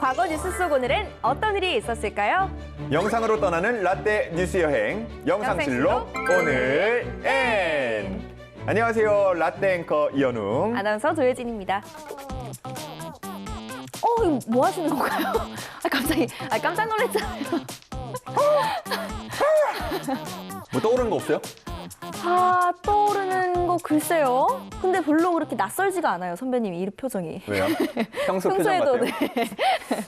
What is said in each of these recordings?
과거 뉴스 속 오늘은 어떤 일이 있었을까요? 영상으로 떠나는 라떼 뉴스 여행 영상실록 오늘 N. 안녕하세요, 라떼 앵커 이현웅. 아나운서 조혜진입니다. 이거 뭐 하시는 건가요? 갑자기 깜짝 놀랐잖아요. 뭐 떠오르는 거 없어요? 떠오르는 거 글쎄요. 근데 별로 그렇게 낯설지가 않아요, 선배님 이 표정이. 왜요? 평소 표정 평소에도 같아요.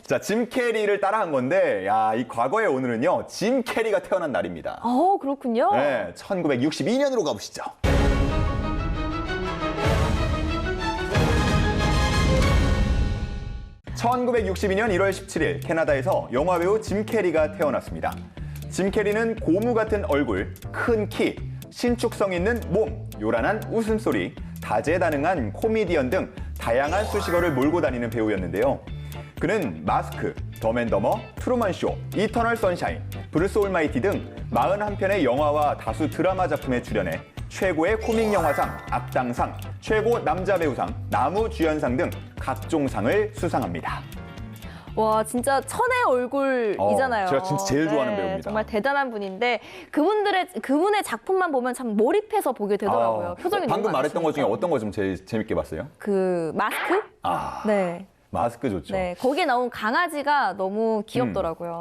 자, 짐 캐리를 따라한 건데, 야, 이 과거의 오늘은요, 짐 캐리가 태어난 날입니다. 그렇군요. 네, 1962년으로 가보시죠. (1962년 1월 17일) 캐나다에서 영화배우 짐 캐리가 태어났습니다. 짐 캐리는 고무 같은 얼굴, 큰 키, 신축성 있는 몸, 요란한 웃음소리, 다재다능한 코미디언 등 다양한 수식어를 몰고 다니는 배우였는데요. 그는 마스크, 덤앤더머, 트루먼쇼, 이터널 선샤인, 브루스 올마이티 등 41편의 영화와 다수 드라마 작품에 출연해 최고의 코믹 영화상, 악당상, 최고 남자 배우상, 나무주연상 등 각종 상을 수상합니다. 와, 진짜 천의 얼굴이잖아요. 제가 진짜 제일 좋아하는 배우입니다. 정말 대단한 분인데 그분의 작품만 보면 참 몰입해서 보게 되더라고요. 표정이 방금 너무 말했던 것 중에 많으시니까. 어떤 거 좀 제일 재밌게 봤어요? 그 마스크? 네. 마스크 좋죠. 네, 거기에 나온 강아지가 너무 귀엽더라고요.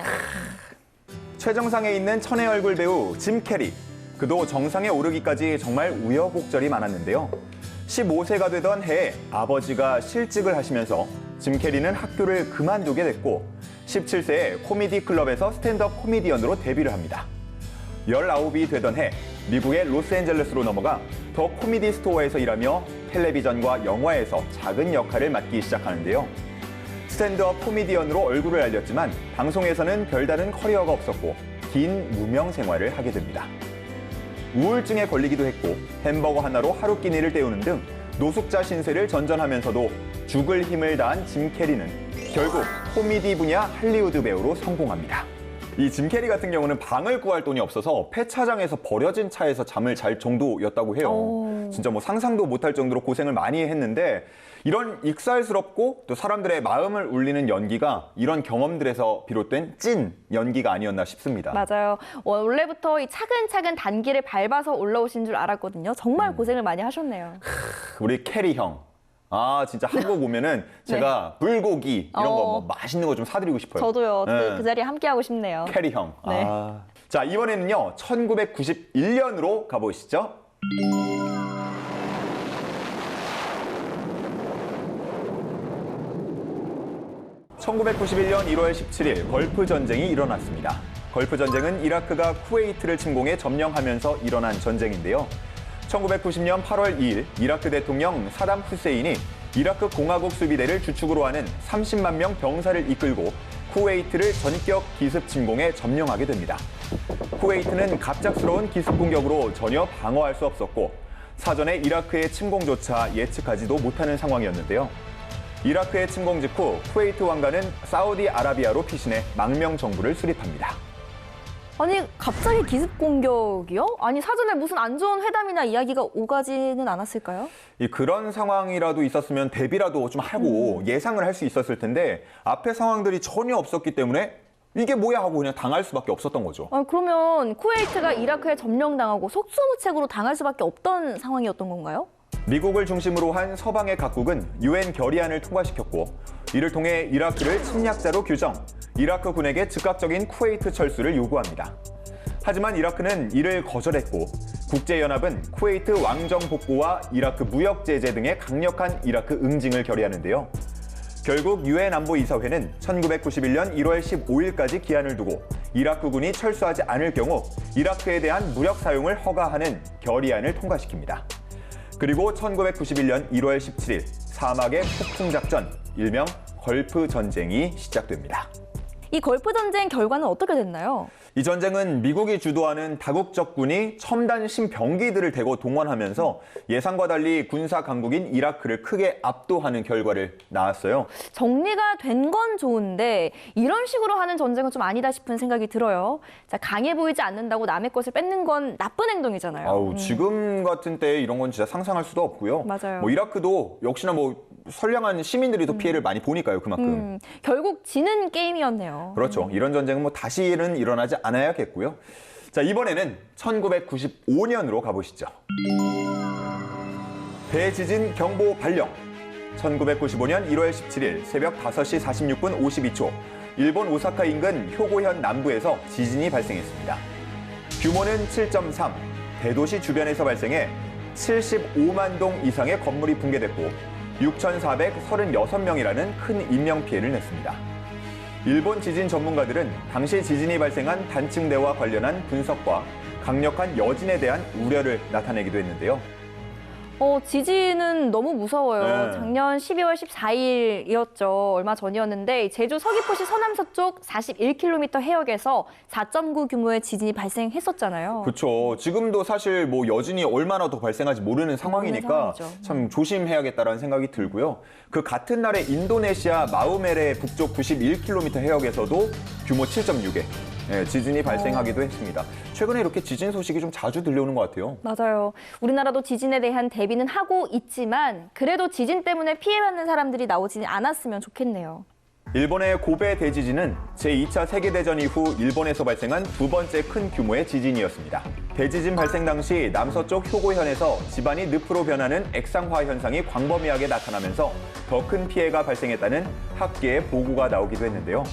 최정상에 있는 천의 얼굴 배우 짐 캐리. 그도 정상에 오르기까지 정말 우여곡절이 많았는데요. 15세가 되던 해에 아버지가 실직을 하시면서 짐 캐리는 학교를 그만두게 됐고 17세에 코미디 클럽에서 스탠드업 코미디언으로 데뷔를 합니다. 19이 되던 해 미국의 로스앤젤레스로 넘어가 더 코미디 스토어에서 일하며 텔레비전과 영화에서 작은 역할을 맡기 시작하는데요. 스탠드업 코미디언으로 얼굴을 알렸지만 방송에서는 별다른 커리어가 없었고 긴 무명 생활을 하게 됩니다. 우울증에 걸리기도 했고 햄버거 하나로 하루 끼니를 때우는 등 노숙자 신세를 전전하면서도 죽을 힘을 다한 짐 캐리는 결국 코미디 분야 할리우드 배우로 성공합니다. 이 짐 캐리 같은 경우는 방을 구할 돈이 없어서 폐차장에서 버려진 차에서 잠을 잘 정도였다고 해요. 진짜 뭐 상상도 못할 정도로 고생을 많이 했는데 이런 익살스럽고 또 사람들의 마음을 울리는 연기가 이런 경험들에서 비롯된 찐 연기가 아니었나 싶습니다. 맞아요. 원래부터 이 차근차근 단계를 밟아서 올라오신 줄 알았거든요. 정말 고생을 많이 하셨네요. 우리 캐리 형. 진짜 한국 오면은 제가 불고기 이런 거 뭐 맛있는 거 좀 사드리고 싶어요. 저도요. 네. 그 자리에 함께하고 싶네요. 캐리 형. 네. 자, 이번에는요. 1991년으로 가보시죠. (1991년 1월 17일) 걸프 전쟁이 일어났습니다. 걸프 전쟁은 이라크가 쿠웨이트를 침공해 점령하면서 일어난 전쟁인데요. 1990년 8월 2일 이라크 대통령 사담 후세인이 이라크 공화국 수비대를 주축으로 하는 30만 명 병사를 이끌고 쿠웨이트를 전격 기습 침공해 점령하게 됩니다. 쿠웨이트는 갑작스러운 기습 공격으로 전혀 방어할 수 없었고 사전에 이라크의 침공조차 예측하지도 못하는 상황이었는데요. 이라크의 침공 직후 쿠웨이트 왕가는 사우디아라비아로 피신해 망명 정부를 수립합니다. 아니, 갑자기 기습 공격이요? 아니, 사전에 무슨 안 좋은 회담이나 이야기가 오가지는 않았을까요? 그런 상황이라도 있었으면 대비라도 좀 하고 예상을 할 수 있었을 텐데 앞에 상황들이 전혀 없었기 때문에 이게 뭐야 하고 그냥 당할 수밖에 없었던 거죠. 그러면 쿠웨이트가 이라크에 점령당하고 속수무책으로 당할 수밖에 없던 상황이었던 건가요? 미국을 중심으로 한 서방의 각국은 유엔 결의안을 통과시켰고 이를 통해 이라크를 침략자로 규정, 이라크 군에게 즉각적인 쿠웨이트 철수를 요구합니다. 하지만 이라크는 이를 거절했고 국제연합은 쿠웨이트 왕정 복구와 이라크 무역 제재 등의 강력한 이라크 응징을 결의하는데요. 결국 유엔 안보이사회는 1991년 1월 15일까지 기한을 두고 이라크군이 철수하지 않을 경우 이라크에 대한 무력 사용을 허가하는 결의안을 통과시킵니다. 그리고 1991년 1월 17일 사막의 폭풍작전, 일명 걸프 전쟁이 시작됩니다. 이 걸프 전쟁 결과는 어떻게 됐나요? 이 전쟁은 미국이 주도하는 다국적군이 첨단 신병기들을 대거 동원하면서 예상과 달리 군사 강국인 이라크를 크게 압도하는 결과를 낳았어요. 정리가 된 건 좋은데 이런 식으로 하는 전쟁은 좀 아니다 싶은 생각이 들어요. 자, 강해 보이지 않는다고 남의 것을 뺏는 건 나쁜 행동이잖아요. 아우, 지금 같은 때에 이런 건 진짜 상상할 수도 없고요. 맞아요. 뭐 이라크도 역시나 뭐 선량한 시민들이 더 피해를 많이 보니까요, 그만큼. 결국 지는 게임이었네요. 그렇죠. 이런 전쟁은 뭐 다시는 일어나지 않아야겠고요. 자, 이번에는 1995년으로 가보시죠. 대지진 경보 발령. 1995년 1월 17일 새벽 5시 46분 52초, 일본 오사카 인근 효고현 남부에서 지진이 발생했습니다. 규모는 7.3, 대도시 주변에서 발생해 75만 동 이상의 건물이 붕괴됐고 6,436명이라는 큰 인명피해를 냈습니다. 일본 지진 전문가들은 당시 지진이 발생한 단층대와 관련한 분석과 강력한 여진에 대한 우려를 나타내기도 했는데요. 지진은 너무 무서워요. 네. 작년 12월 14일이었죠. 얼마 전이었는데 제주 서귀포시 서남서쪽 41km 해역에서 4.9 규모의 지진이 발생했었잖아요. 그렇죠. 지금도 사실 뭐 여진이 얼마나 더 발생할지 모르는 상황이니까 상황이죠. 참 조심해야겠다라는 생각이 들고요. 그 같은 날에 인도네시아 마우메레 북쪽 91km 해역에서도 규모 7.6의 지진이 발생하기도 했습니다. 최근에 이렇게 지진 소식이 좀 자주 들려오는 것 같아요. 맞아요. 우리나라도 지진에 대한 대비는 하고 있지만 그래도 지진 때문에 피해받는 사람들이 나오지 않았으면 좋겠네요. 일본의 고베 대지진은 제2차 세계대전 이후 일본에서 발생한 두 번째 큰 규모의 지진이었습니다. 대지진 발생 당시 남서쪽 효고현에서 지반이 늪으로 변하는 액상화 현상이 광범위하게 나타나면서 더 큰 피해가 발생했다는 학계의 보고가 나오기도 했는데요.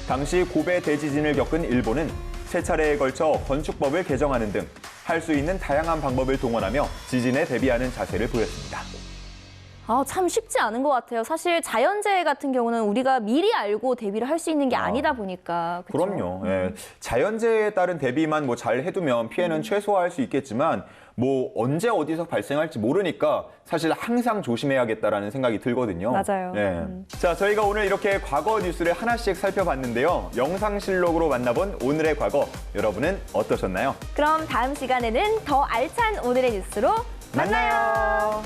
당시 고베 대지진을 겪은 일본은 세 차례에 걸쳐 건축법을 개정하는 등 할 수 있는 다양한 방법을 동원하며 지진에 대비하는 자세를 보였습니다. 참 쉽지 않은 것 같아요. 사실 자연재해 같은 경우는 우리가 미리 알고 대비를 할 수 있는 게 아니다 보니까. 그쵸? 그럼요. 예. 자연재해에 따른 대비만 뭐 잘 해두면 피해는 최소화할 수 있겠지만 뭐 언제 어디서 발생할지 모르니까 사실 항상 조심해야겠다라는 생각이 들거든요. 맞아요. 예. 자, 저희가 오늘 이렇게 과거 뉴스를 하나씩 살펴봤는데요. 영상실록으로 만나본 오늘의 과거, 여러분은 어떠셨나요? 그럼 다음 시간에는 더 알찬 오늘의 뉴스로 만나요.